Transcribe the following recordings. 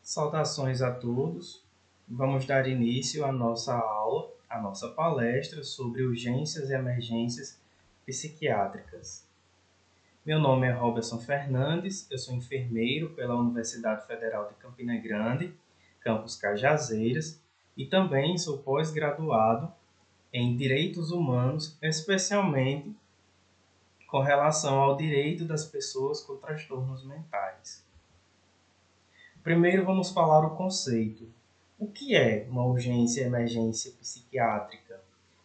Saudações a todos. Vamos dar início à nossa aula, à nossa palestra sobre urgências e emergências psiquiátricas. Meu nome é Roberson Fernandes, eu sou enfermeiro pela Universidade Federal de Campina Grande, campus Cajazeiras, e também sou pós-graduado em Direitos Humanos, especialmente com relação ao direito das pessoas com transtornos mentais. Primeiro vamos falar o conceito. O que é uma urgência e emergência psiquiátrica?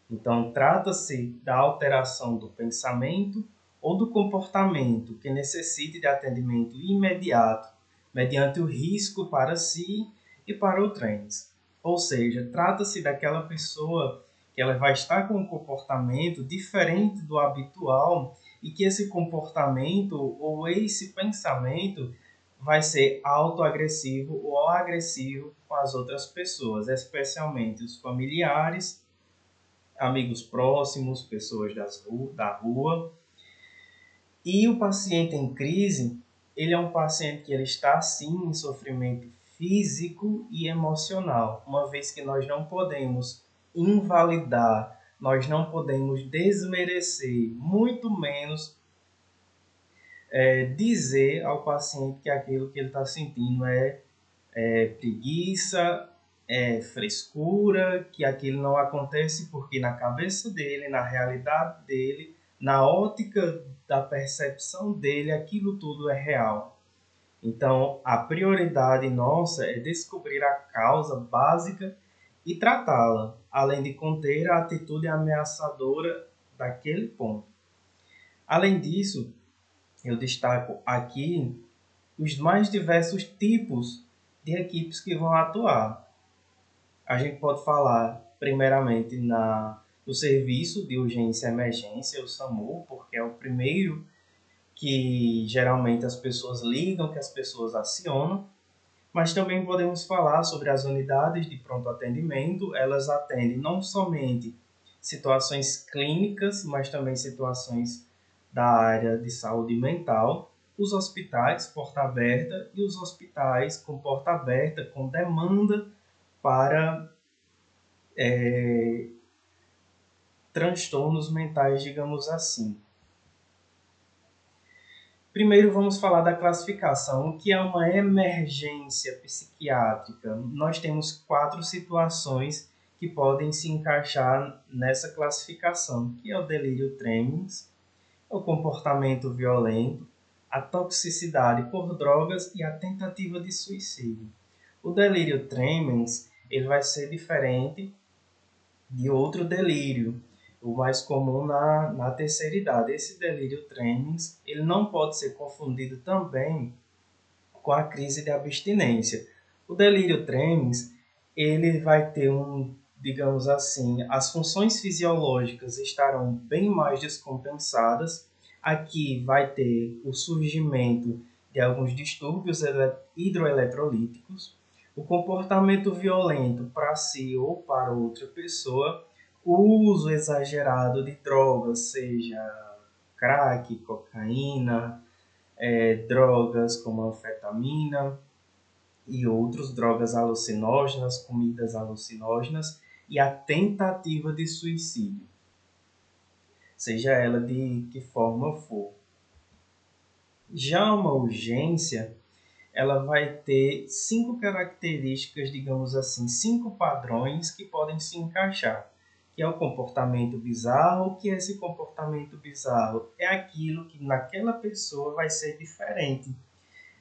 Então, trata-se da alteração do pensamento ou do comportamento que necessite de atendimento imediato, mediante o risco para si e para outrens. Ou seja, trata-se daquela pessoa que ela vai estar com um comportamento diferente do habitual e que esse comportamento ou esse pensamento vai ser autoagressivo ou agressivo com as outras pessoas, especialmente os familiares, amigos próximos, pessoas da rua. E o paciente em crise, ele é um paciente que ele está sim em sofrimento físico e emocional, uma vez que nós não podemos invalidar, nós não podemos desmerecer, muito menos dizer ao paciente que aquilo que ele está sentindo é preguiça, é frescura, que aquilo não acontece porque na cabeça dele, na realidade dele, na ótica da percepção dele, aquilo tudo é real. Então, a prioridade nossa é descobrir a causa básica e tratá-la, além de conter a atitude ameaçadora daquele ponto. Além disso, eu destaco aqui os mais diversos tipos de equipes que vão atuar. A gente pode falar primeiramente no serviço de urgência e emergência, o SAMU, porque é o primeiro que geralmente as pessoas ligam, que as pessoas acionam, mas também podemos falar sobre as unidades de pronto atendimento. Elas atendem não somente situações clínicas, mas também situações da área de saúde mental, os hospitais porta aberta e os hospitais com porta aberta com demanda para transtornos mentais, digamos assim. Primeiro vamos falar da classificação. O que é uma emergência psiquiátrica? Nós temos 4 situações que podem se encaixar nessa classificação, que é o delírio tremens, o comportamento violento, a toxicidade por drogas e a tentativa de suicídio. O delírio tremens ele vai ser diferente de outro delírio, o mais comum na terceira idade. Esse delírio tremens ele não pode ser confundido também com a crise de abstinência. O delírio tremens ele vai ter digamos assim, as funções fisiológicas estarão bem mais descompensadas. Aqui vai ter o surgimento de alguns distúrbios hidroeletrolíticos, o comportamento violento para si ou para outra pessoa, o uso exagerado de drogas, seja crack, cocaína, drogas como anfetamina e outras drogas alucinógenas, comidas alucinógenas, e a tentativa de suicídio, seja ela de que forma for. Já uma urgência, ela vai ter 5 características, digamos assim, 5 padrões que podem se encaixar, que é o comportamento bizarro. O que é esse comportamento bizarro? É aquilo que naquela pessoa vai ser diferente.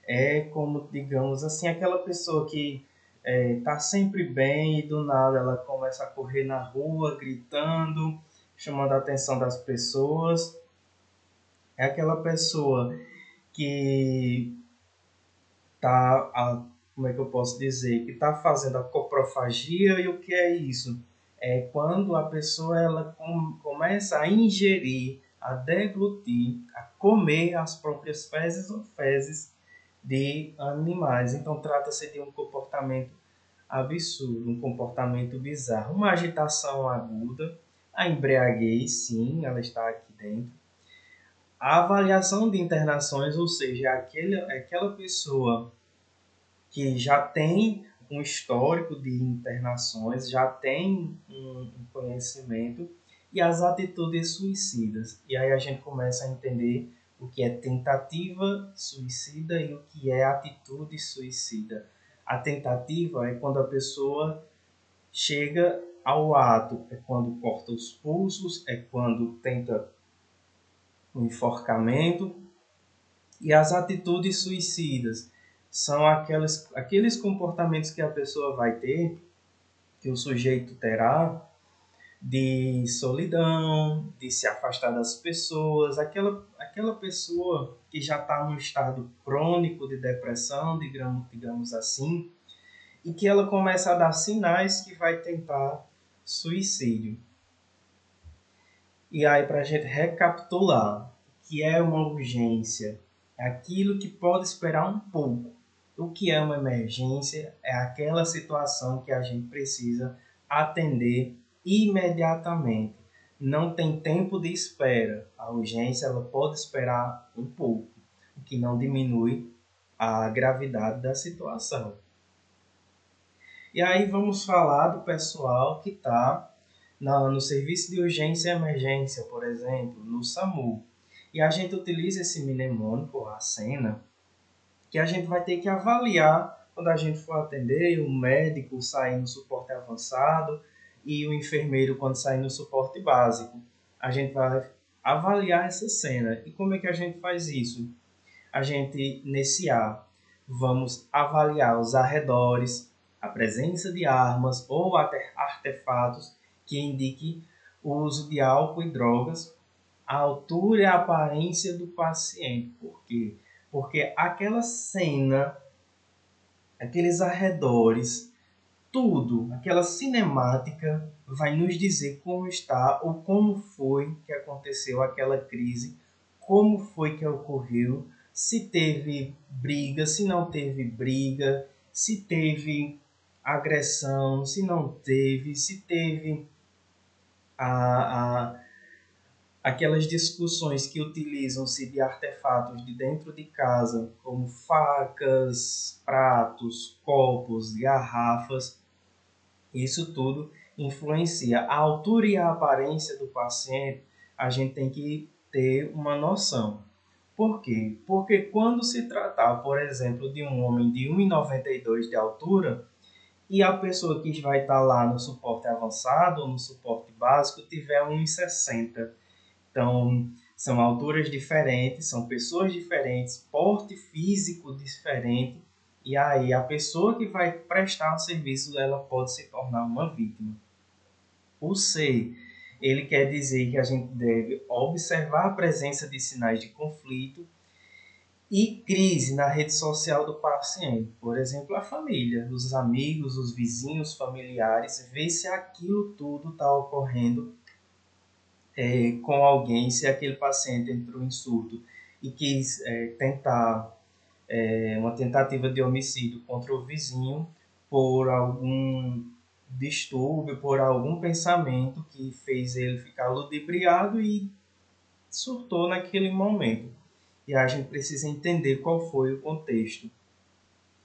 É como, digamos assim, aquela pessoa que está sempre bem e do nada ela começa a correr na rua, gritando, chamando a atenção das pessoas. É aquela pessoa que como é que eu posso dizer, que está fazendo a coprofagia. E o que é isso? É quando a pessoa ela começa a ingerir, a deglutir, a comer as próprias fezes ou fezes de animais. Então trata-se de um comportamento absurdo, um comportamento bizarro, uma agitação aguda, a embriaguez, sim, ela está aqui dentro. A avaliação de internações, ou seja, aquela pessoa que já tem um histórico de internações, já tem um conhecimento, e as atitudes suicidas. E aí a gente começa a entender o que é tentativa suicida e o que é atitude suicida. A tentativa é quando a pessoa chega ao ato, é quando corta os pulsos, é quando tenta um enforcamento. E as atitudes suicidas são aqueles comportamentos que a pessoa vai ter, que o sujeito terá, de solidão, de se afastar das pessoas, aquela pessoa que já está num estado crônico de depressão, digamos assim, e que ela começa a dar sinais que vai tentar suicídio. E aí, para a gente recapitular, o que é uma urgência? É aquilo que pode esperar um pouco. O que é uma emergência? É aquela situação que a gente precisa atender imediatamente. Não tem tempo de espera. A urgência ela pode esperar um pouco, o que não diminui a gravidade da situação. E aí vamos falar do pessoal que está no serviço de urgência e emergência, por exemplo, no SAMU. E a gente utiliza esse mnemônico, a cena, que a gente vai ter que avaliar quando a gente for atender, o médico sair no suporte avançado e o enfermeiro quando sair no suporte básico. A gente vai avaliar essa cena. E como é que a gente faz isso? A gente, nesse A, vamos avaliar os arredores, a presença de armas ou artefatos que indiquem o uso de álcool e drogas, a altura e a aparência do paciente. Por quê? Porque aquela cena, aqueles arredores, tudo, aquela cinemática vai nos dizer como está ou como foi que aconteceu aquela crise, como foi que ocorreu, se teve briga, se não teve briga, se teve agressão, se não teve, se teve a, aquelas discussões que utilizam-se de artefatos de dentro de casa, como facas, pratos, copos, garrafas. Isso tudo influencia. A altura e a aparência do paciente, a gente tem que ter uma noção. Por quê? Porque quando se tratar, por exemplo, de um homem de 1,92 de altura e a pessoa que vai estar lá no suporte avançado ou no suporte básico tiver 1,60, então são alturas diferentes, são pessoas diferentes, porte físico diferente, e aí a pessoa que vai prestar o serviço ela pode se tornar uma vítima. O C, ele quer dizer que a gente deve observar a presença de sinais de conflito e crise na rede social do paciente. Por exemplo, a família, os amigos, os vizinhos, familiares, ver se aquilo tudo está ocorrendo com alguém, se aquele paciente entrou em surto e quis tentar uma tentativa de homicídio contra o vizinho por algum distúrbio, por algum pensamento que fez ele ficar ludibriado e surtou naquele momento. E a gente precisa entender qual foi o contexto.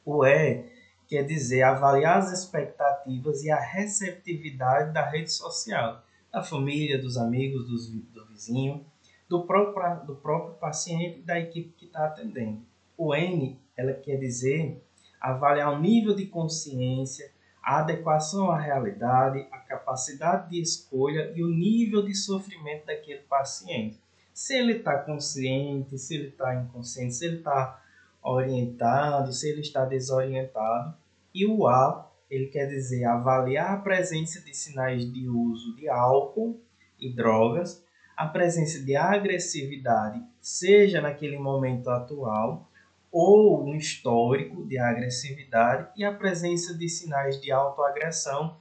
O E quer dizer avaliar as expectativas e a receptividade da rede social, da família, dos amigos, do vizinho, do próprio paciente e da equipe que está atendendo. O N, ela quer dizer avaliar o nível de consciência, a adequação à realidade, a capacidade de escolha e o nível de sofrimento daquele paciente. Se ele está consciente, se ele está inconsciente, se ele está orientado, se ele está desorientado. E o A, ele quer dizer avaliar a presença de sinais de uso de álcool e drogas, a presença de agressividade, seja naquele momento atual, ou um histórico de agressividade, e a presença de sinais de autoagressão,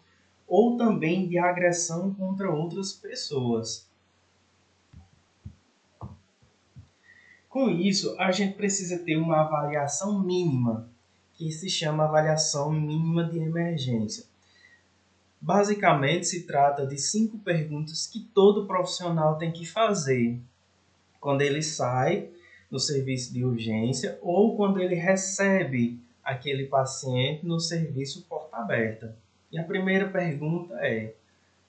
ou também de agressão contra outras pessoas. Com isso, a gente precisa ter uma avaliação mínima, que se chama avaliação mínima de emergência. Basicamente, se trata de 5 perguntas que todo profissional tem que fazer quando ele sai do serviço de urgência ou quando ele recebe aquele paciente no serviço porta aberta. E a primeira pergunta é: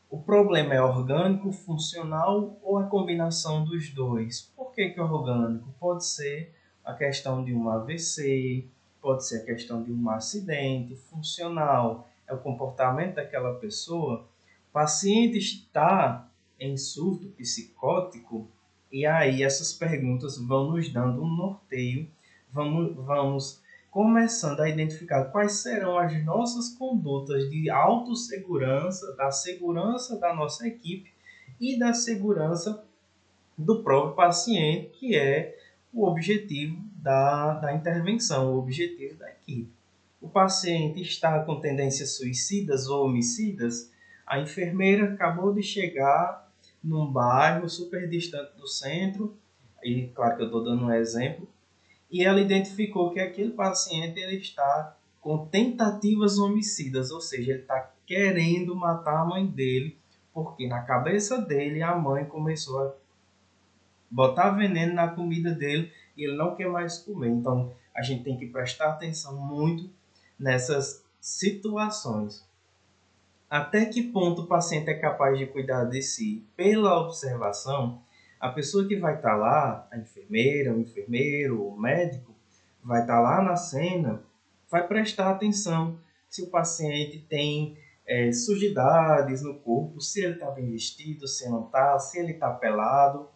o problema é orgânico, funcional ou a combinação dos dois? Por que orgânico? Pode ser a questão de um AVC, pode ser a questão de um acidente. Funcional é o comportamento daquela pessoa. O paciente está em surto psicótico, e aí essas perguntas vão nos dando um norteio, vamos começando a identificar quais serão as nossas condutas de autossegurança, da segurança da nossa equipe e da segurança do próprio paciente, que é o objetivo da intervenção, o objetivo da equipe. O paciente está com tendências suicidas ou homicidas, a enfermeira acabou de chegar num bairro super distante do centro, e claro que eu estou dando um exemplo, e ela identificou que aquele paciente ele está com tentativas homicidas, ou seja, ele está querendo matar a mãe dele, porque na cabeça dele a mãe começou a botar veneno na comida dele e ele não quer mais comer. Então a gente tem que prestar atenção muito nessas situações. Até que ponto o paciente é capaz de cuidar de si? Pela observação, a pessoa que vai estar lá, a enfermeira, o enfermeiro, o médico, vai estar lá na cena, vai prestar atenção se o paciente tem sujidades no corpo, se ele está bem vestido, se não está, se ele está pelado,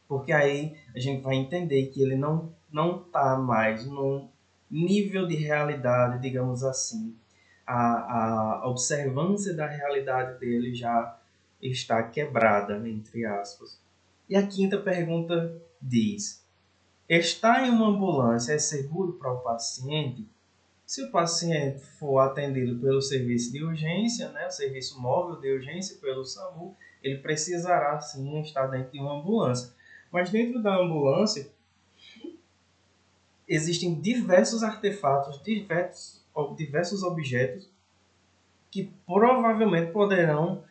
porque aí a gente vai entender que ele não está mais num nível de realidade, digamos assim. A observância da realidade dele já está quebrada, entre aspas. E a quinta pergunta diz: estar em uma ambulância é seguro para o paciente? Se o paciente for atendido pelo serviço de urgência, né, o serviço móvel de urgência pelo SAMU, ele precisará sim estar dentro de uma ambulância. Mas dentro da ambulância existem diversos artefatos, diversos objetos que provavelmente poderão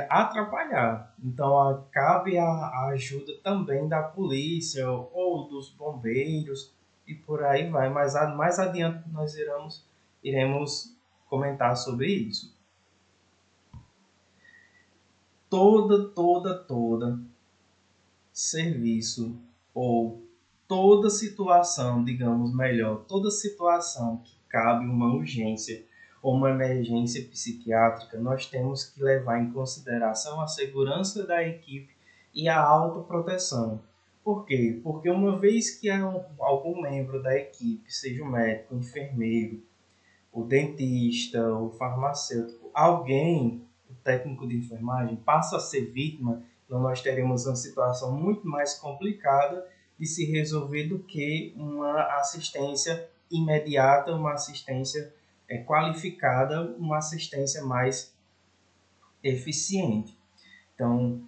atrapalhar. Então cabe a ajuda também da polícia ou dos bombeiros e por aí vai. Mas mais adiante nós iremos comentar sobre isso. Toda serviço ou toda situação, digamos melhor, toda situação que cabe uma urgência ou uma emergência psiquiátrica, nós temos que levar em consideração a segurança da equipe e a autoproteção. Por quê? Porque uma vez que algum membro da equipe, seja o médico, o enfermeiro, o dentista, o farmacêutico, alguém, o técnico de enfermagem, passa a ser vítima, então nós teremos uma situação muito mais complicada de se resolver do que uma assistência imediata, uma assistência qualificada, uma assistência mais eficiente. Então,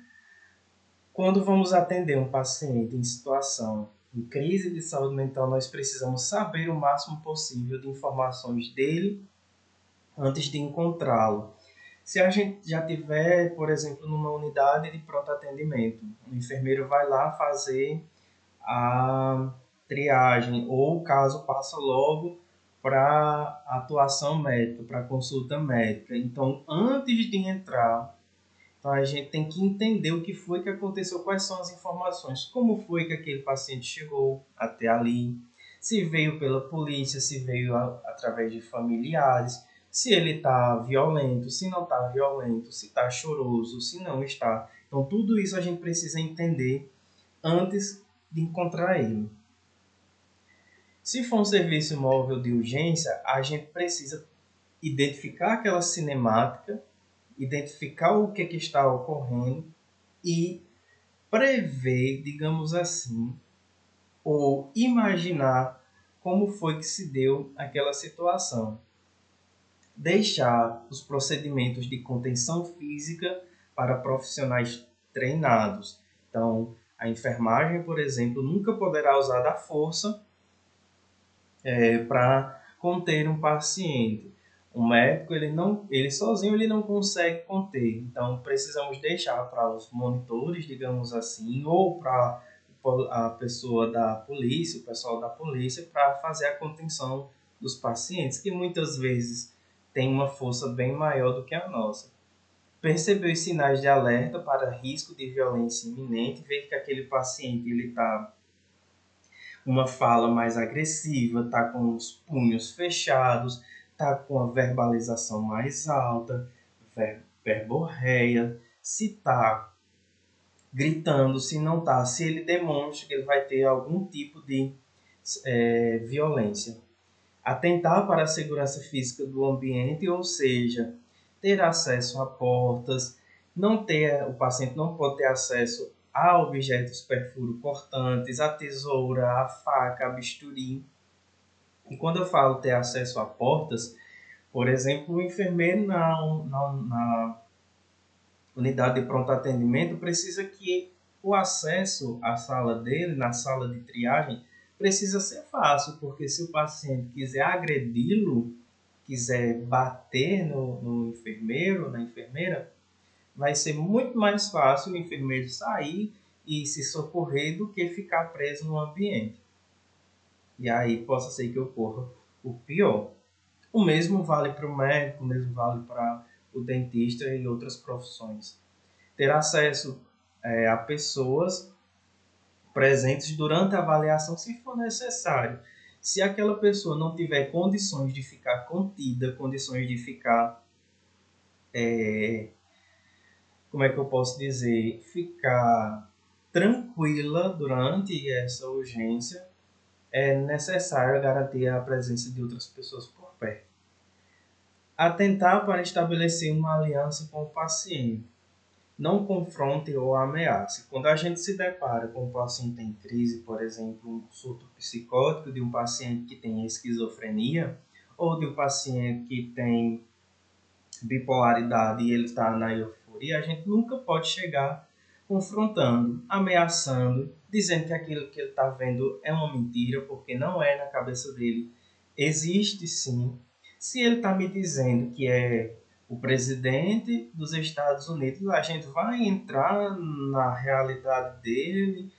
quando vamos atender um paciente em situação de crise de saúde mental, nós precisamos saber o máximo possível de informações dele antes de encontrá-lo. Se a gente já tiver, por exemplo, numa unidade de pronto atendimento, o enfermeiro vai lá fazer a triagem ou o caso passa logo para atuação médica, para consulta médica. Então, antes de entrar, então a gente tem que entender o que foi que aconteceu, quais são as informações, como foi que aquele paciente chegou até ali, se veio pela polícia, se veio através de familiares, se ele está violento, se não está violento, se está choroso, se não está. Então tudo isso a gente precisa entender antes de encontrar ele. Se for um serviço móvel de urgência, a gente precisa identificar aquela cinemática, identificar o que está ocorrendo e prever, digamos assim, ou imaginar como foi que se deu aquela situação. Deixar os procedimentos de contenção física para profissionais treinados. Então, a enfermagem, por exemplo, nunca poderá usar da força para conter um paciente. O médico, ele sozinho ele não consegue conter. Então, precisamos deixar para os monitores, digamos assim, ou para a pessoa da polícia, o pessoal da polícia, para fazer a contenção dos pacientes, que muitas vezes tem uma força bem maior do que a nossa. Perceber os sinais de alerta para risco de violência iminente, ver que aquele paciente está uma fala mais agressiva, está com os punhos fechados, está com a verbalização mais alta, verborreia, se está gritando, se não está, se ele demonstra que ele vai ter algum tipo de violência. Atentar para a segurança física do ambiente, ou seja, ter acesso a portas, o paciente não pode ter acesso a objetos perfuro-cortantes, a tesoura, a faca, a bisturi. E quando eu falo ter acesso a portas, por exemplo, o enfermeiro na unidade de pronto atendimento precisa que o acesso à sala dele, na sala de triagem, precisa ser fácil, porque se o paciente quiser agredi-lo, quiser bater no enfermeiro, na enfermeira, vai ser muito mais fácil o enfermeiro sair e se socorrer do que ficar preso no ambiente. E aí possa ser que ocorra o pior. O mesmo vale para o médico, o mesmo vale para o dentista e outras profissões. Ter acesso a pessoas presentes durante a avaliação, se for necessário. Se aquela pessoa não tiver condições de ficar contida, condições de ficar, como é que eu posso dizer, ficar tranquila durante essa urgência, é necessário garantir a presença de outras pessoas por perto. Atentar para estabelecer uma aliança com o paciente. Não confronte ou ameace. Quando a gente se depara com um paciente em crise, por exemplo, um surto psicótico de um paciente que tem esquizofrenia, ou de um paciente que tem bipolaridade e ele está na euforia, a gente nunca pode chegar confrontando, ameaçando, dizendo que aquilo que ele está vendo é uma mentira, porque não é na cabeça dele. Existe sim. Se ele está me dizendo que é o presidente dos Estados Unidos, a gente vai entrar na realidade dele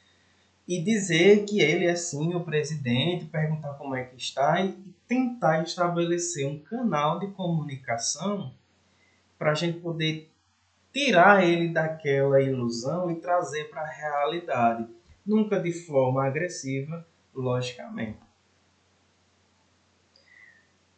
e dizer que ele é sim o presidente, perguntar como é que está e tentar estabelecer um canal de comunicação para a gente poder tirar ele daquela ilusão e trazer para a realidade, nunca de forma agressiva, logicamente.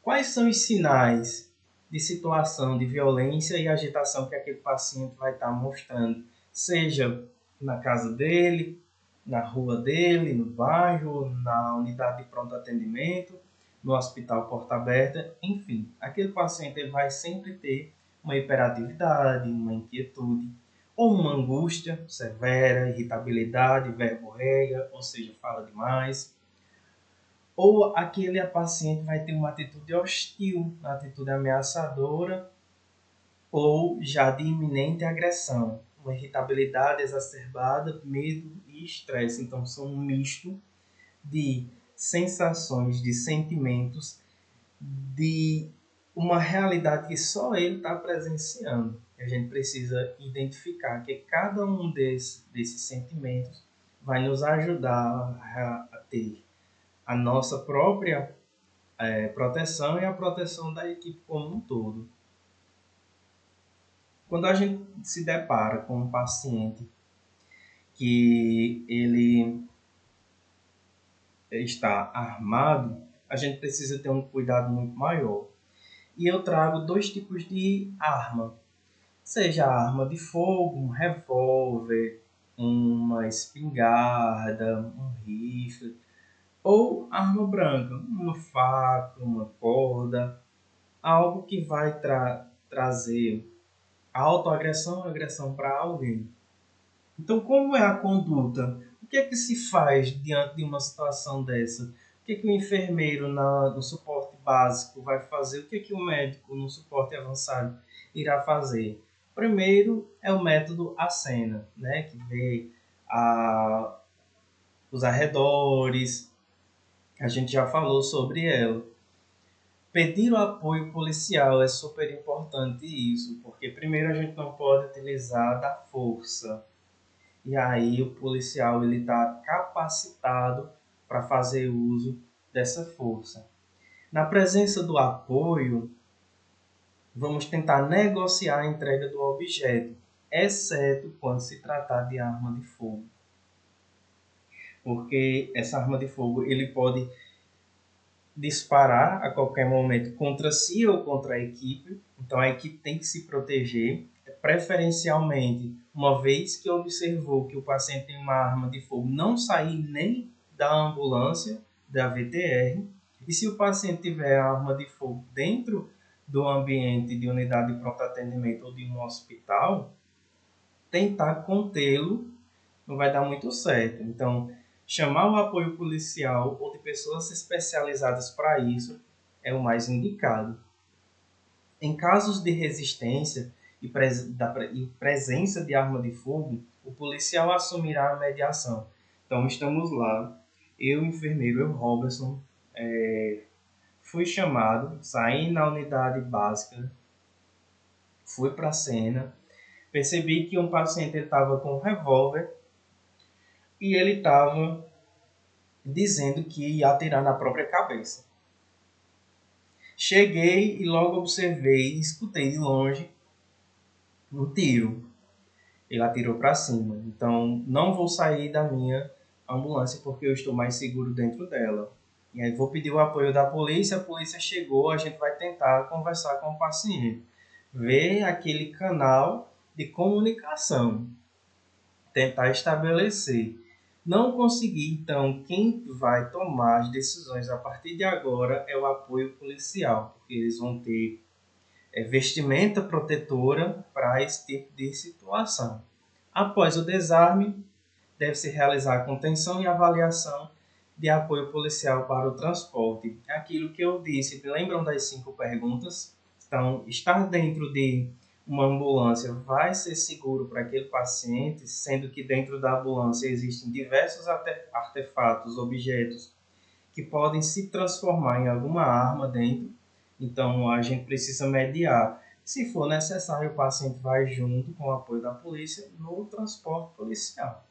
Quais são os sinais de situação de violência e agitação que aquele paciente vai estar mostrando, seja na casa dele, na rua dele, no bairro, na unidade de pronto atendimento, no hospital porta aberta, enfim, aquele paciente ele vai sempre ter uma hiperatividade, uma inquietude, ou uma angústia severa, irritabilidade, verborreia, ou seja, fala demais, ou aquele paciente vai ter uma atitude hostil, uma atitude ameaçadora, ou já de iminente agressão, uma irritabilidade exacerbada, medo e estresse. Então, são um misto de sensações, de sentimentos, de uma realidade que só ele está presenciando. A gente precisa identificar que cada um desses sentimentos vai nos ajudar a ter a nossa própria proteção e a proteção da equipe como um todo. Quando a gente se depara com um paciente que ele está armado, a gente precisa ter um cuidado muito maior. E eu trago dois tipos de arma. Seja a arma de fogo, um revólver, uma espingarda, um rifle, ou arma branca, uma faca, uma corda, algo que vai trazer autoagressão, agressão para alguém. Então, como é a conduta? O que é que se faz diante de uma situação dessa? O que é que o enfermeiro no suporte básico vai fazer? O que é que o médico no suporte avançado irá fazer? Primeiro é o método acena, né, que vê os arredores, a gente já falou sobre ela. Pedir o apoio policial é super importante isso, porque primeiro a gente não pode utilizar da força. E aí o policial ele está capacitado para fazer uso dessa força. Na presença do apoio, vamos tentar negociar a entrega do objeto, exceto quando se tratar de arma de fogo. Porque essa arma de fogo ele pode disparar a qualquer momento contra si ou contra a equipe, então a equipe tem que se proteger, preferencialmente, uma vez que observou que o paciente tem uma arma de fogo, não sair nem da ambulância, da VTR, e se o paciente tiver a arma de fogo dentro do ambiente de unidade de pronto atendimento ou de um hospital, tentar contê-lo não vai dar muito certo. Então, chamar o apoio policial ou de pessoas especializadas para isso é o mais indicado. Em casos de resistência e presença de arma de fogo, o policial assumirá a mediação. Então, estamos lá, eu, enfermeiro, eu, Robertson, fui chamado, saí na unidade básica, fui para a cena, percebi que um paciente estava com um revólver e ele estava dizendo que ia atirar na própria cabeça. Cheguei e logo observei e escutei de longe um tiro. Ele atirou para cima. Então, não vou sair da minha ambulância porque eu estou mais seguro dentro dela. E aí vou pedir o apoio da polícia. A polícia chegou, a gente vai tentar conversar com o paciente. Ver aquele canal de comunicação. Tentar estabelecer. Não conseguir, então, quem vai tomar as decisões a partir de agora é o apoio policial, porque eles vão ter vestimenta protetora para esse tipo de situação. Após o desarme, deve-se realizar a contenção e avaliação de apoio policial para o transporte. É aquilo que eu disse, lembram das 5 perguntas? Então, estar dentro de uma ambulância vai ser seguro para aquele paciente, sendo que dentro da ambulância existem diversos artefatos, objetos que podem se transformar em alguma arma dentro. Então a gente precisa mediar. Se for necessário, o paciente vai junto com o apoio da polícia no transporte policial.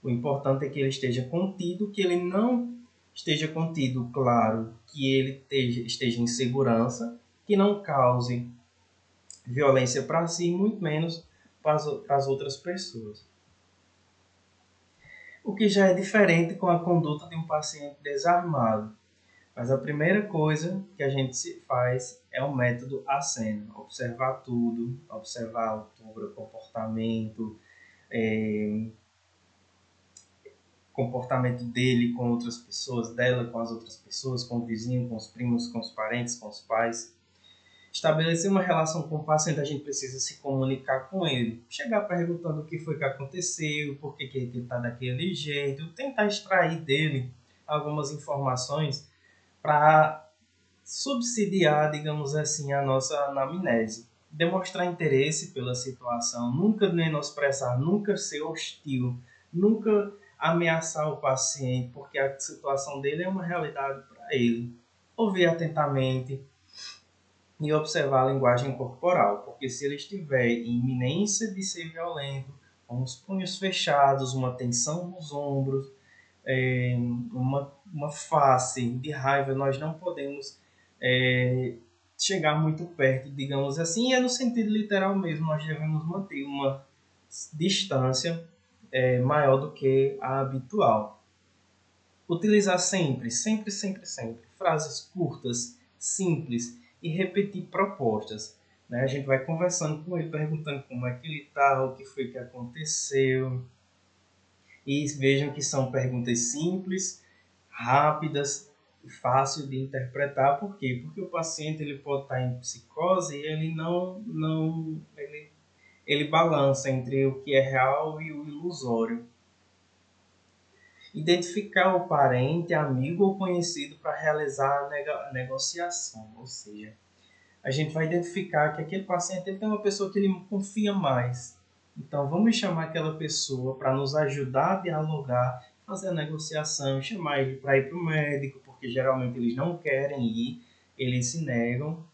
O importante é que ele esteja contido, que ele não esteja contido, claro, que ele esteja em segurança, que não cause violência para si, muito menos para as outras pessoas. O que já é diferente com a conduta de um paciente desarmado. Mas a primeira coisa que a gente faz é o método acena. Observar tudo, observar a altura, comportamento, comportamento dele com outras pessoas, dela com as outras pessoas, com o vizinho, com os primos, com os parentes, com os pais. Estabelecer uma relação com o paciente, a gente precisa se comunicar com ele. Chegar perguntando o que foi que aconteceu, por que ele está daquele jeito, tentar extrair dele algumas informações para subsidiar, digamos assim, a nossa anamnese. Demonstrar interesse pela situação, nunca menosprezar, nunca ser hostil, nunca ameaçar o paciente, porque a situação dele é uma realidade para ele. Ouvir atentamente, e observar a linguagem corporal, porque se ele estiver em iminência de ser violento, com os punhos fechados, uma tensão nos ombros, uma face de raiva, nós não podemos chegar muito perto, digamos assim, e é no sentido literal mesmo, nós devemos manter uma distância maior do que a habitual. Utilizar sempre, sempre, sempre, sempre, frases curtas, simples, e repetir propostas. Né? A gente vai conversando com ele, perguntando como é que ele está, o que foi que aconteceu. E vejam que são perguntas simples, rápidas e fácil de interpretar. Por quê? Porque o paciente ele pode estar em psicose e ele balança entre o que é real e o ilusório. Identificar o parente, amigo ou conhecido para realizar a negociação, ou seja, a gente vai identificar que aquele paciente ele tem uma pessoa que ele confia mais. Então, vamos chamar aquela pessoa para nos ajudar a dialogar, fazer a negociação, chamar ele para ir para o médico, porque geralmente eles não querem ir, eles se negam,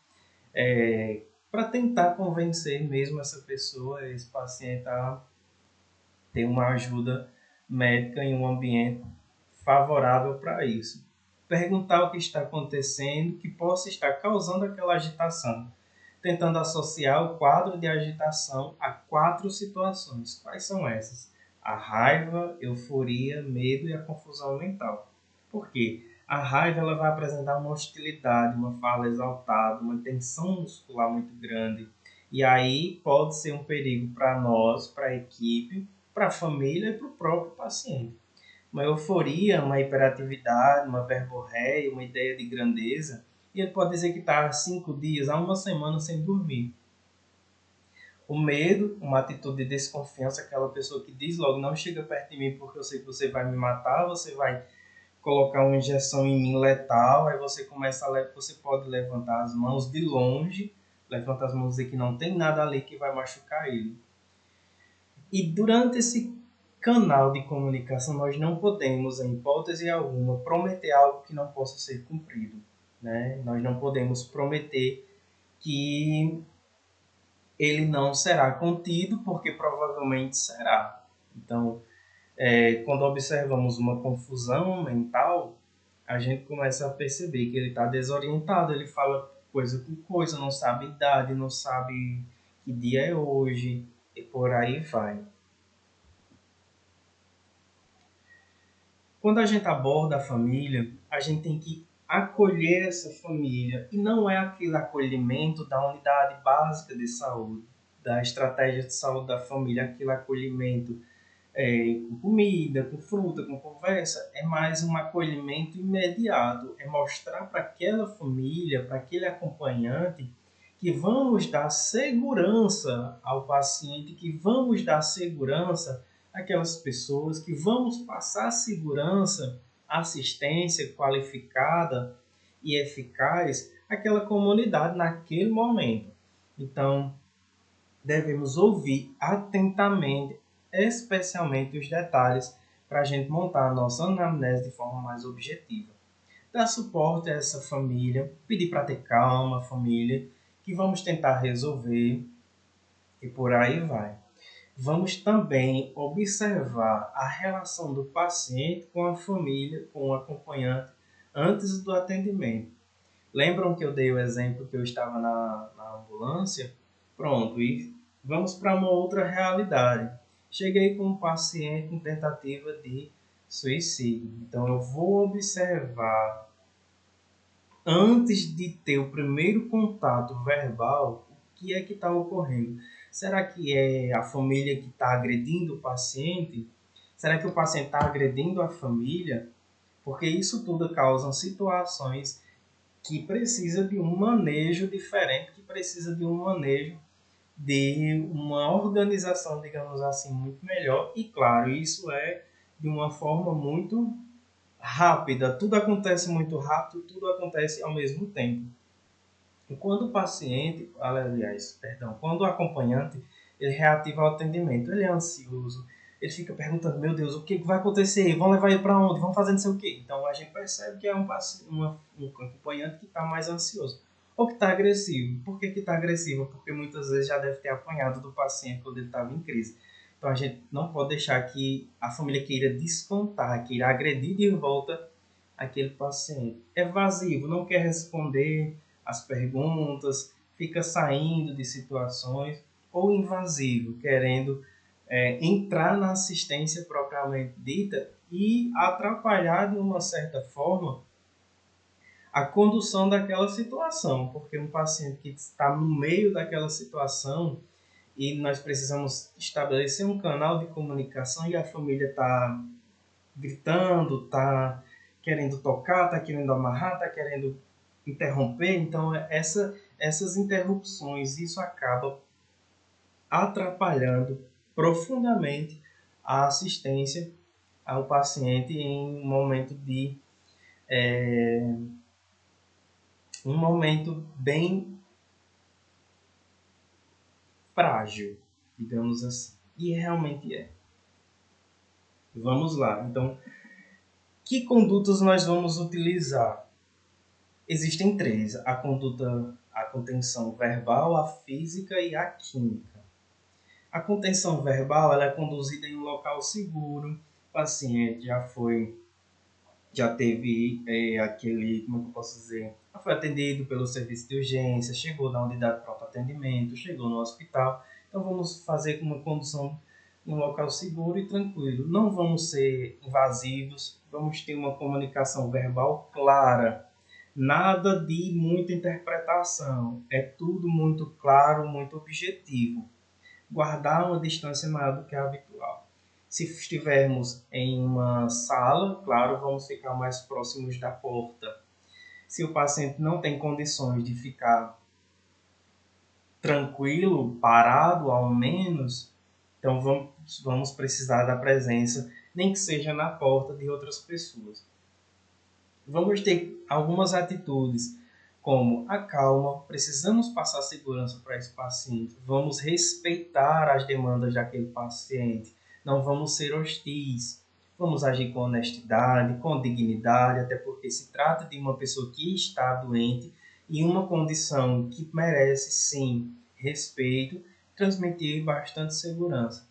para tentar convencer mesmo essa pessoa, esse paciente, a ter uma ajuda médica em um ambiente favorável para isso. perguntar o que está acontecendo que possa estar causando aquela agitação, tentando associar o quadro de agitação a 4 situações. Quais são essas? A raiva, euforia, medo e a confusão mental. Por quê? A raiva ela vai apresentar uma hostilidade, uma fala exaltada, uma tensão muscular muito grande. E aí pode ser um perigo para nós, para a equipe, para a família e para o próprio paciente. Uma euforia, uma hiperatividade, uma verborréia, uma ideia de grandeza, e ele pode dizer que está 5 dias, a uma semana sem dormir. O medo, uma atitude de desconfiança, aquela pessoa que diz logo, não chega perto de mim porque eu sei que você vai me matar, você vai colocar uma injeção em mim letal, aí você você pode levantar as mãos de longe, levanta as mãos e dizer que não tem nada ali que vai machucar ele. E durante esse canal de comunicação, nós não podemos, em hipótese alguma, prometer algo que não possa ser cumprido. Né? Nós não podemos prometer que ele não será contido, porque provavelmente será. Então, quando observamos uma confusão mental, a gente começa a perceber que ele está desorientado, ele fala coisa com coisa, não sabe idade, não sabe que dia é hoje, e por aí vai. Quando a gente aborda a família, a gente tem que acolher essa família. E não é aquele acolhimento da unidade básica de saúde, da estratégia de saúde da família, aquele acolhimento com comida, com fruta, com conversa. É mais um acolhimento imediato. É mostrar para aquela família, para aquele acompanhante, que vamos dar segurança ao paciente, que vamos dar segurança àquelas pessoas, que vamos passar segurança, assistência qualificada e eficaz àquela comunidade naquele momento. Então, devemos ouvir atentamente, especialmente os detalhes, para a gente montar a nossa anamnese de forma mais objetiva. Dar suporte a essa família, pedir para ter calma, família, que vamos tentar resolver e por aí vai. Vamos também observar a relação do paciente com a família, com o acompanhante, antes do atendimento. Lembram que eu dei o exemplo que eu estava na ambulância? Pronto, e vamos para uma outra realidade. Cheguei com um paciente com tentativa de suicídio. Então eu vou observar antes de ter o primeiro contato verbal, o que é que está ocorrendo? Será que é a família que está agredindo o paciente? Será que o paciente está agredindo a família? Porque isso tudo causa situações que precisa de um manejo diferente, que precisa de um manejo de uma organização, digamos assim, muito melhor. E claro, isso é de uma forma muito rápida, tudo acontece muito rápido, tudo acontece ao mesmo tempo. E quando o paciente, aliás, perdão, quando o acompanhante, ele reativa ao atendimento, ele é ansioso, ele fica perguntando, meu Deus, o que vai acontecer? Vão levar ele para onde? Vão fazer não sei o quê? Então a gente percebe que é um acompanhante que está mais ansioso. Ou que está agressivo. Por que está agressivo? Porque muitas vezes já deve ter apanhado do paciente quando ele estava em crise. Então a gente não pode deixar que a família queira descontar, queira agredir de volta aquele paciente. É evasivo, não quer responder as perguntas, fica saindo de situações, ou invasivo, querendo entrar na assistência propriamente dita e atrapalhar de uma certa forma a condução daquela situação, porque um paciente que está no meio daquela situação e nós precisamos estabelecer um canal de comunicação e a família está gritando, está querendo tocar, está querendo amarrar, está querendo interromper. Então, essas interrupções, isso acaba atrapalhando profundamente a assistência ao paciente em um momento bem frágil, digamos assim. E realmente é. Vamos lá. Então, que condutas nós vamos utilizar? Existem 3: a contenção verbal, a física e a química. A contenção verbal ela é conduzida em um local seguro, o paciente já foi já teve aquele, como é que eu posso dizer, foi atendido pelo serviço de urgência, chegou na unidade de pronto atendimento, chegou no hospital. Então vamos fazer uma condução em um local seguro e tranquilo. Não vamos ser invasivos, vamos ter uma comunicação verbal clara. Nada de muita interpretação, é tudo muito claro, muito objetivo. Guardar uma distância maior do que a habitual. Se estivermos em uma sala, claro, vamos ficar mais próximos da porta. Se o paciente não tem condições de ficar tranquilo, parado ao menos, então vamos precisar da presença, nem que seja na porta, de outras pessoas. Vamos ter algumas atitudes, como a calma, precisamos passar segurança para esse paciente, vamos respeitar as demandas daquele paciente, não vamos ser hostis, vamos agir com honestidade, com dignidade, até porque se trata de uma pessoa que está doente e uma condição que merece, sim, respeito, transmitir bastante segurança.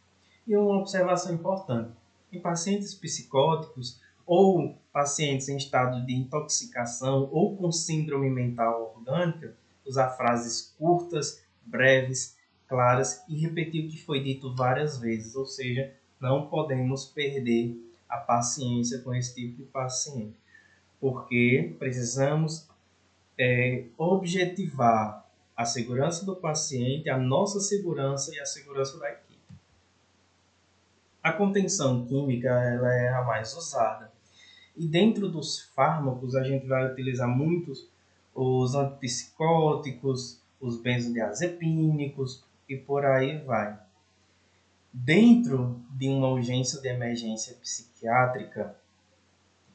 E uma observação importante, em pacientes psicóticos, ou pacientes em estado de intoxicação ou com síndrome mental orgânica, usar frases curtas, breves, claras e repetir o que foi dito várias vezes, ou seja, não podemos perder a paciência com esse tipo de paciente, porque precisamos objetivar a segurança do paciente, a nossa segurança e a segurança da equipe. A contenção química ela é a mais usada. E dentro dos fármacos, a gente vai utilizar muitos os antipsicóticos, os benzodiazepínicos e por aí vai. Dentro de uma urgência de emergência psiquiátrica,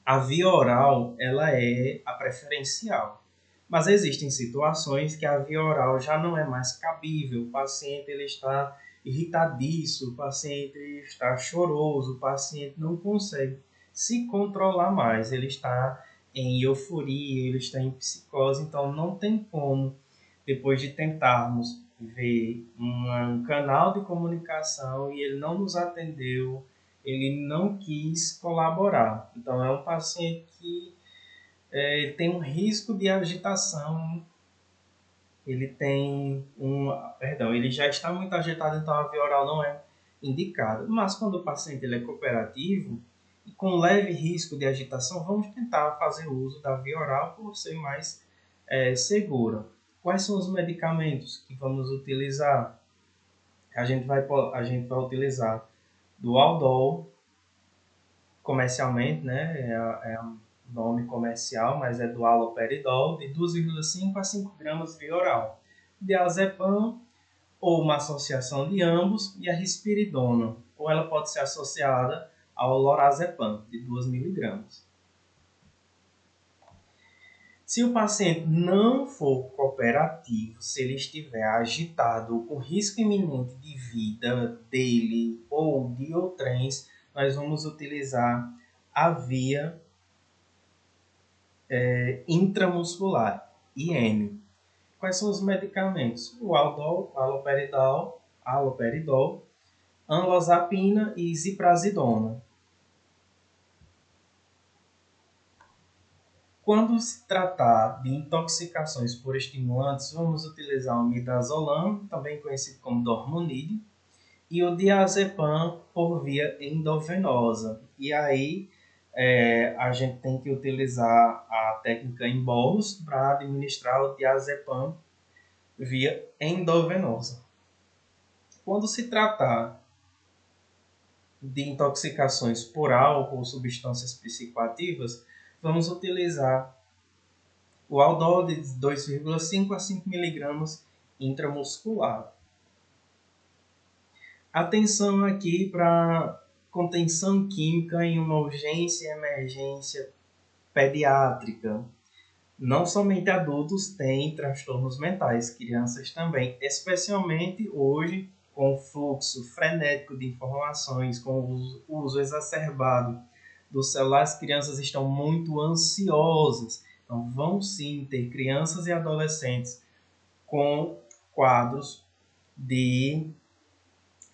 a via oral ela é a preferencial. Mas existem situações que a via oral já não é mais cabível. O paciente ele está irritadiço, o paciente está choroso, o paciente não consegue se controlar mais, ele está em euforia, ele está em psicose, então não tem como, depois de tentarmos ver um canal de comunicação e ele não nos atendeu, ele não quis colaborar. Então é um paciente que tem um risco de agitação, ele já está muito agitado, então a via oral não é indicada. Mas quando o paciente ele é cooperativo, e com leve risco de agitação, vamos tentar fazer uso da via oral por ser mais segura. Quais são os medicamentos que vamos utilizar? A gente vai utilizar do Aldol, comercialmente, né? É um nome comercial, mas é do haloperidol, de 2,5 a 5 gramas via oral. Diazepam, ou uma associação de ambos, e a risperidona, ou ela pode ser associada ao lorazepam, de 2 miligramas. Se o paciente não for cooperativo, se ele estiver agitado, com risco iminente de vida dele ou de outrens, nós vamos utilizar a via intramuscular, IM. Quais são os medicamentos? O Aldol, haloperidol, amlodipina e ziprasidona. Quando se tratar de intoxicações por estimulantes, vamos utilizar o midazolam, também conhecido como dormonide, e o diazepam por via endovenosa. E aí a gente tem que utilizar a técnica em bolos para administrar o diazepam via endovenosa. Quando se tratar de intoxicações por álcool ou substâncias psicoativas, vamos utilizar o Aldol de 2,5 a 5 mg intramuscular. Atenção aqui para contenção química em uma urgência e emergência pediátrica. Não somente adultos têm transtornos mentais, crianças também, especialmente hoje com o fluxo frenético de informações, com o uso exacerbado do celular, as crianças estão muito ansiosas. Então vão sim ter crianças e adolescentes com quadros de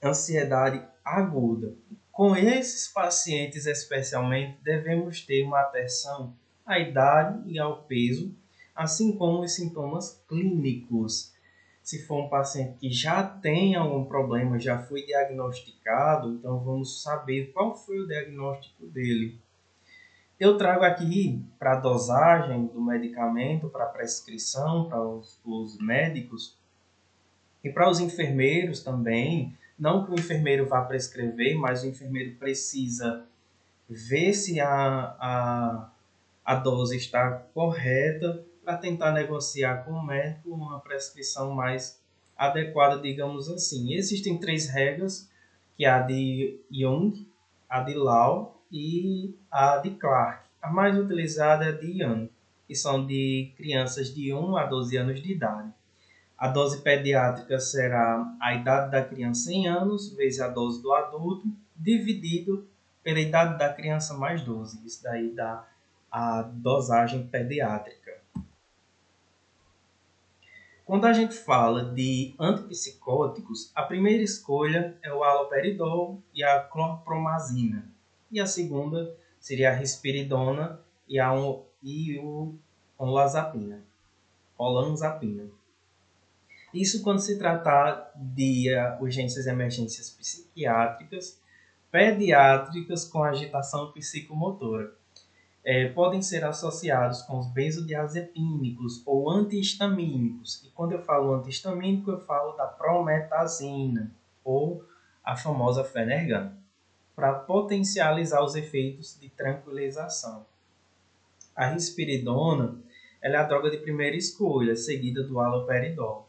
ansiedade aguda. Com esses pacientes, especialmente, devemos ter uma atenção à idade e ao peso, assim como os sintomas clínicos. Se for um paciente que já tem algum problema, já foi diagnosticado, então vamos saber qual foi o diagnóstico dele. Eu trago aqui para a dosagem do medicamento, para a prescrição, para os médicos e para os enfermeiros também. Não que o enfermeiro vá prescrever, mas o enfermeiro precisa ver se a dose está correta para tentar negociar com o médico uma prescrição mais adequada, digamos assim. Existem 3 regras, que é a de Young, a de Lau e a de Clark. A mais utilizada é a de Young, que são de crianças de 1 a 12 anos de idade. A dose pediátrica será a idade da criança em anos, vezes a dose do adulto, dividido pela idade da criança mais 12. Isso daí dá a dosagem pediátrica. Quando a gente fala de antipsicóticos, a primeira escolha é o haloperidol e a clorpromazina. E a segunda seria a risperidona e o olanzapina. Isso quando se tratar de urgências e emergências psiquiátricas, pediátricas com agitação psicomotora. Podem ser associados com os benzodiazepínicos ou antihistamínicos. E quando eu falo antihistamínico, eu falo da prometazina ou a famosa Phenergan, para potencializar os efeitos de tranquilização. A risperidona ela é a droga de primeira escolha, seguida do haloperidol.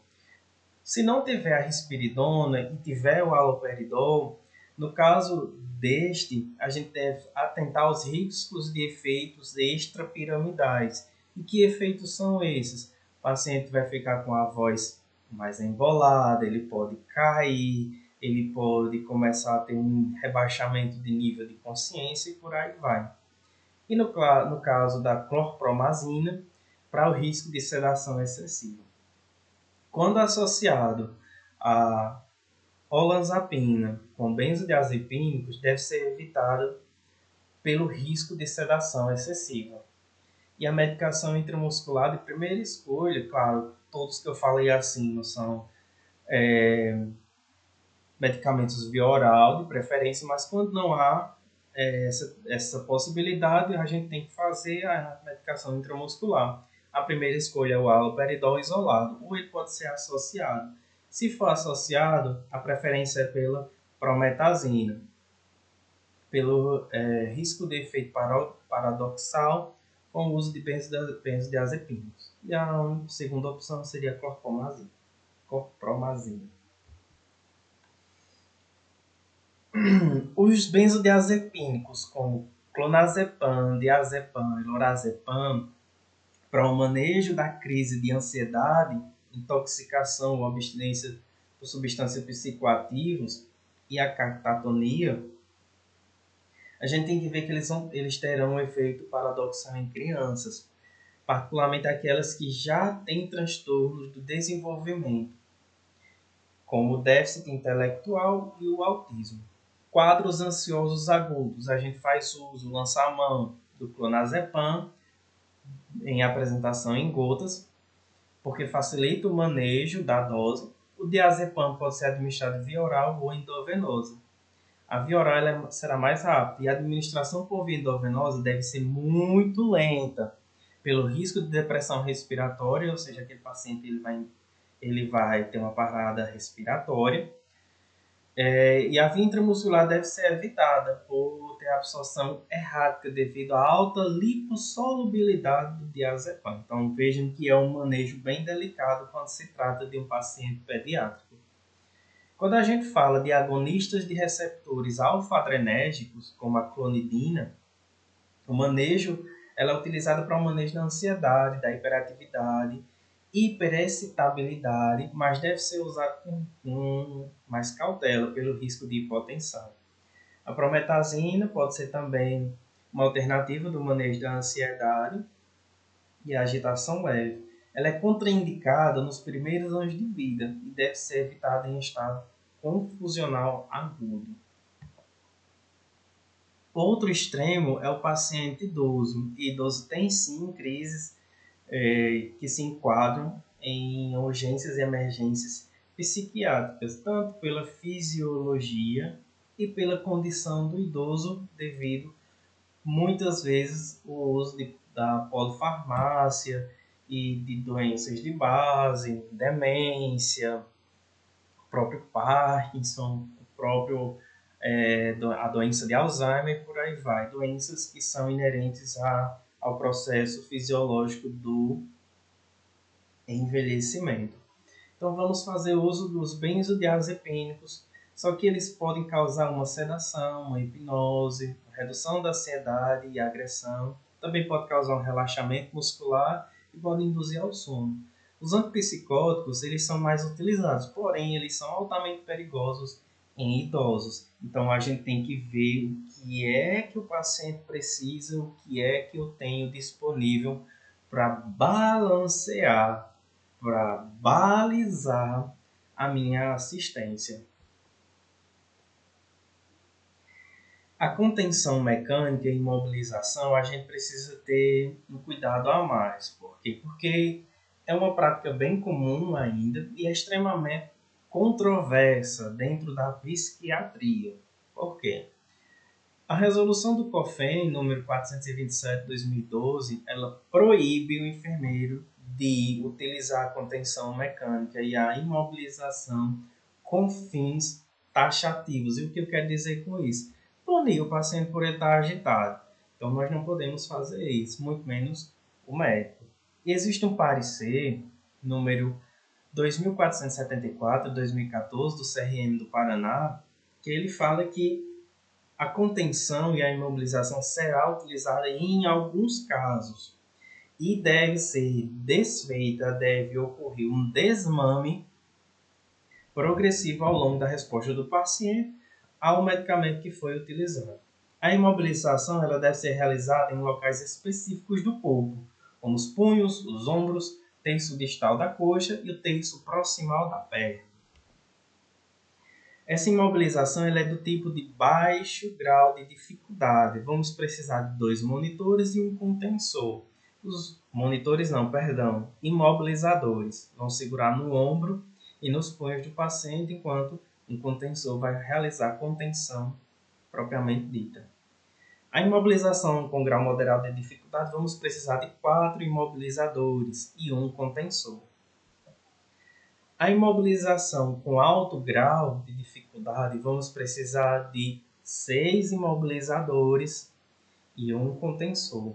Se não tiver a risperidona e tiver o haloperidol, no caso deste, a gente deve atentar aos riscos de efeitos extrapiramidais. E que efeitos são esses? O paciente vai ficar com a voz mais embolada, ele pode cair, ele pode começar a ter um rebaixamento de nível de consciência e por aí vai. E no caso da clorpromazina, para o risco de sedação excessiva. Quando associado a olanzapina com benzodiazepínicos, deve ser evitado pelo risco de sedação excessiva. E a medicação intramuscular de primeira escolha, claro, todos que eu falei acima são medicamentos via oral, de preferência, mas quando não há essa possibilidade, a gente tem que fazer a medicação intramuscular. A primeira escolha é o haloperidol isolado, ou ele pode ser associado. Se for associado, a preferência é pela prometazina, pelo risco de efeito paradoxal com o uso de benzodiazepínicos. E a segunda opção seria a clorpromazina. Os benzodiazepínicos, como clonazepam, diazepam e lorazepam, para o manejo da crise de ansiedade, intoxicação ou abstinência por substâncias psicoativas e a catatonia, a gente tem que ver que eles terão um efeito paradoxal em crianças, particularmente aquelas que já têm transtornos do desenvolvimento, como o déficit intelectual e o autismo. Quadros ansiosos agudos, a gente faz uso, lança a mão do clonazepam em apresentação em gotas, porque facilita o manejo da dose. O diazepam pode ser administrado via oral ou endovenosa. A via oral será mais rápida e a administração por via endovenosa deve ser muito lenta, pelo risco de depressão respiratória, ou seja, aquele paciente ele vai ter uma parada respiratória. E a via intramuscular deve ser evitada por ter absorção errática devido à alta lipossolubilidade do diazepam. Então vejam que é um manejo bem delicado quando se trata de um paciente pediátrico. Quando a gente fala de agonistas de receptores alfa-adrenérgicos, como a clonidina, o manejo ela é utilizado para o manejo da ansiedade, da hiperatividade, hiperexcitabilidade, mas deve ser usado com mais cautela pelo risco de hipotensão. A prometazina pode ser também uma alternativa do manejo da ansiedade e agitação leve. Ela é contraindicada nos primeiros anos de vida e deve ser evitada em estado confusional agudo. Outro extremo é o paciente idoso. E idoso tem sim crises que se enquadram em urgências e emergências psiquiátricas, tanto pela fisiologia e pela condição do idoso, devido muitas vezes o uso da polifarmácia e de doenças de base, demência, o próprio Parkinson, o próprio a doença de Alzheimer, por aí vai, doenças que são inerentes ao processo fisiológico do envelhecimento. Então vamos fazer uso dos benzodiazepínicos, só que eles podem causar uma sedação, uma hipnose, redução da ansiedade e agressão. Também pode causar um relaxamento muscular e pode induzir ao sono. Os antipsicóticos eles são mais utilizados, porém eles são altamente perigosos em idosos. Então a gente tem que ver o que é que o paciente precisa, o que é que eu tenho disponível para balancear, para balizar a minha assistência. A contenção mecânica e imobilização, a gente precisa ter um cuidado a mais. Por quê? Porque é uma prática bem comum ainda e é extremamente controversa dentro da psiquiatria. Por quê? A resolução do COFEN, número 427/2012, ela proíbe o enfermeiro de utilizar a contenção mecânica e a imobilização com fins taxativos. E o que eu quero dizer com isso? Punir o paciente por ele estar agitado. Então, nós não podemos fazer isso, muito menos o médico. E existe um parecer, número 2474/2014, do CRM do Paraná, que ele fala que a contenção e a imobilização será utilizada em alguns casos e deve ser desfeita, deve ocorrer um desmame progressivo ao longo da resposta do paciente ao medicamento que foi utilizado. A imobilização ela deve ser realizada em locais específicos do corpo, como os punhos, os ombros, terço distal da coxa e o terço proximal da perna. Essa imobilização ela é do tipo de baixo grau de dificuldade. Vamos precisar de 2 monitores e um contensor. Os monitores não, perdão, imobilizadores. Vão segurar no ombro e nos punhos do paciente, enquanto um contensor vai realizar a contenção propriamente dita. A imobilização com grau moderado de dificuldade, vamos precisar de 4 imobilizadores e um contensor. A imobilização com alto grau de dificuldade, vamos precisar de 6 imobilizadores e um contensor.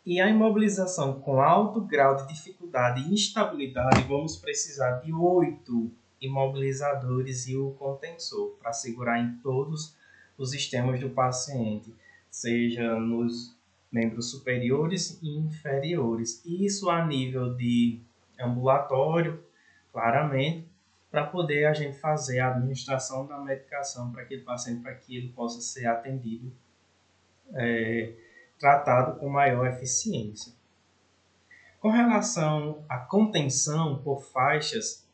E a imobilização com alto grau de dificuldade e instabilidade, vamos precisar de 8 imobilizadores e o contensor para segurar em todos os sistemas do paciente, seja nos membros superiores e inferiores. Isso a nível de ambulatório, claramente, para poder a gente fazer a administração da medicação para aquele paciente, para que ele possa ser atendido, tratado com maior eficiência. Com relação à contenção por faixas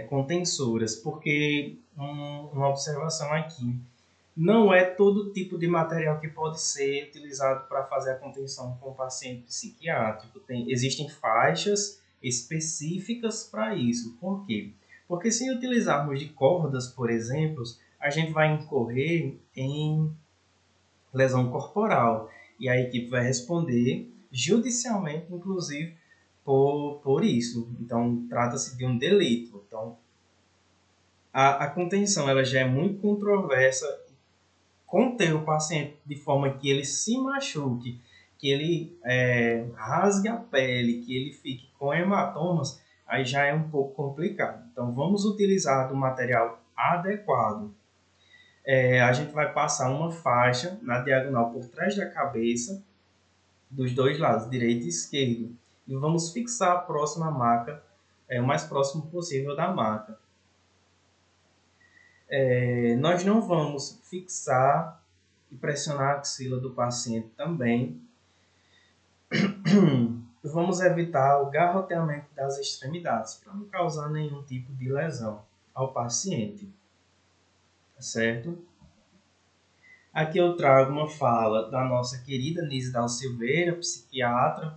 contensoras, porque uma observação aqui, não é todo tipo de material que pode ser utilizado para fazer a contenção com o paciente psiquiátrico. Existem faixas específicas para isso. Por quê? Porque se utilizarmos de cordas, por exemplo, a gente vai incorrer em lesão corporal. E a equipe vai responder judicialmente, inclusive, por isso. Então, trata-se de um delito. Então, a contenção ela já é muito controversa. Conter o paciente de forma que ele se machuque, que ele rasgue a pele, que ele fique com hematomas, aí já é um pouco complicado. Então, vamos utilizar do material adequado. A gente vai passar uma faixa na diagonal por trás da cabeça, dos dois lados, direito e esquerdo. E vamos fixar a próxima maca, o mais próximo possível da maca. Nós não vamos fixar e pressionar a axila do paciente também. Vamos evitar o garroteamento das extremidades, para não causar nenhum tipo de lesão ao paciente. Certo? Aqui eu trago uma fala da nossa querida Nisdal Silveira, psiquiatra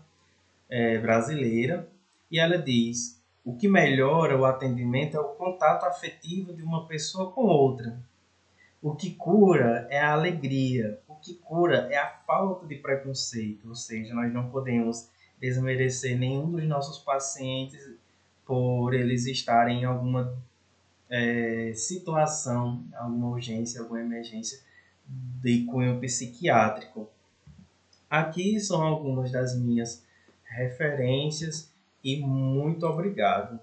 brasileira, e ela diz: o que melhora o atendimento é o contato afetivo de uma pessoa com outra. O que cura é a alegria, o que cura é a falta de preconceito, ou seja, nós não podemos desmerecer nenhum dos nossos pacientes por eles estarem em alguma situação, alguma urgência, alguma emergência de cunho psiquiátrico. Aqui são algumas das minhas referências e muito obrigado.